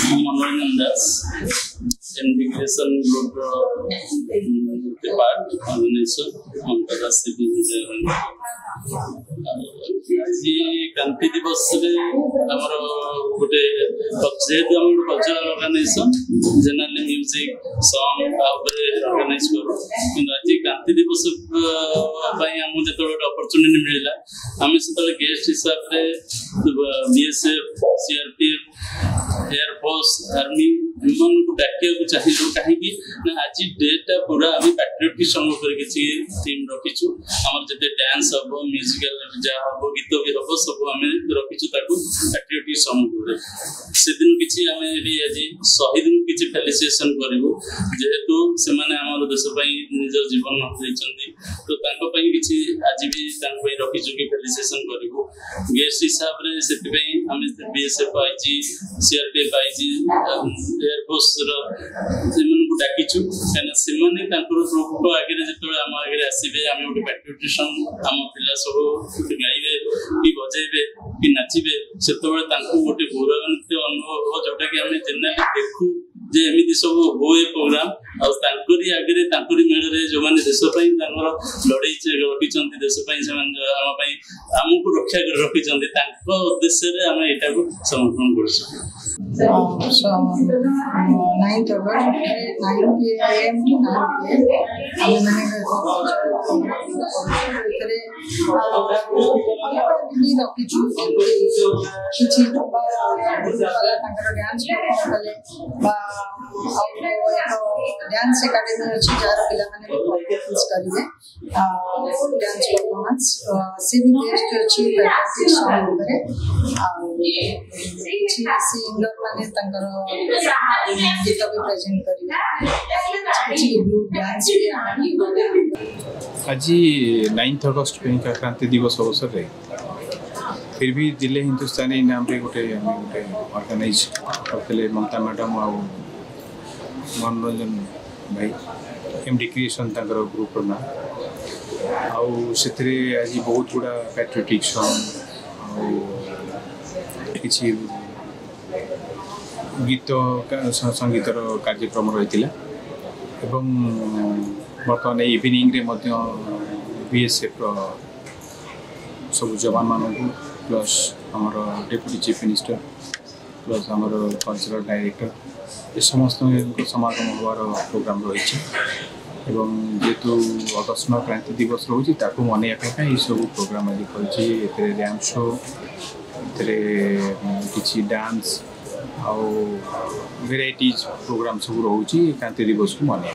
मनोरंजन दास integration group part आज क्रांति दिवस आमर गोटे जेहेतु आम गोटे cultural organisation generally music song organise करूँ कि आज क्रांति दिवस आमको जो अपॉर्चुनिटी मिलला आम से गेस्ट हिसाब से बीएसएफ सीआरपीएफ एयरफोर्स आर्मी को डाकिया चाहिए कहीं आज डेटा पूरा आम पैट्रियोटिक सॉन्ग पर किसी थीम रखीचु आम जो डांस हम म्यूजिकल जहाँ हम गीत भी हम सब आम रखीचु पैट्रियोटिक सॉन्ग से दिन किसी आम आज शहीद को किसी फेलिसिएशन करूँ जेहेतु से देश निज जीवन देते तो किसी आज भी रखीचु कि फेलिसिएशन करूँ गेस्ट हिसाब से आम बीएसएफ आई सीआरपीएफ आई एयरफोर्स डाकीचु कहीं ग्रुप आगे जो आम आगे आसवे आम गोटे पैट्रियोटिक सॉन्ग आम पिला सब गाइबे कि बजेबे कि नाचे से गोटे गौरवान्वित अनुभव हो जोटा कि आम जेनराली देखू जे एमती सब हुए प्रोग्राम आगे मेल जो मैंने देशपाई लड़े रखी देशपाई आमको रक्षा कर रखी उद्देश्य आम यहाँ समर्पण कर 9th August 9 PM to 9 PM रखीचु किसी डांस कले डांस एकाडेमी अच्छी जार पे परफॉर्मेंस करेंगे डांस परफॉर्मेंस सी भी गेस्ट अच्छी प्रैक्टिस सिंगर माने गीत भी प्रेजेंट करेंगे ग्रुप डांस आज 9th अगस्त क्रांति दिवस अवसर में फिर भी दिल्ली हिंदुस्तानी नाम रे गोटे ऑर्गेनाइज करते ममता मैडम आ मनोरंजन भाई एमडी क्रिएशन ग्रुप ना आउ आज बहुत गुड़ा पैट्रियोटिक सॉन्ग किसी गीत संगीतर कार्यक्रम रही बर्तमान इवनिंग रे बीएसएफ सब जवान मानू प्लस आमर डेप्यूटी चीफ मिनिस्टर प्लस आमर कल्चरल डायरेक्टर ये समस्त समागम होवार प्रोग्राम रही जेहेतु अगस्त क्रांति दिवस रोचे मनवाई सब प्रोग्राम आज कर रैंप शो किसी डांस आउ वेराइटीज प्रोग्राम सब रोचे क्रांति दिवस को मन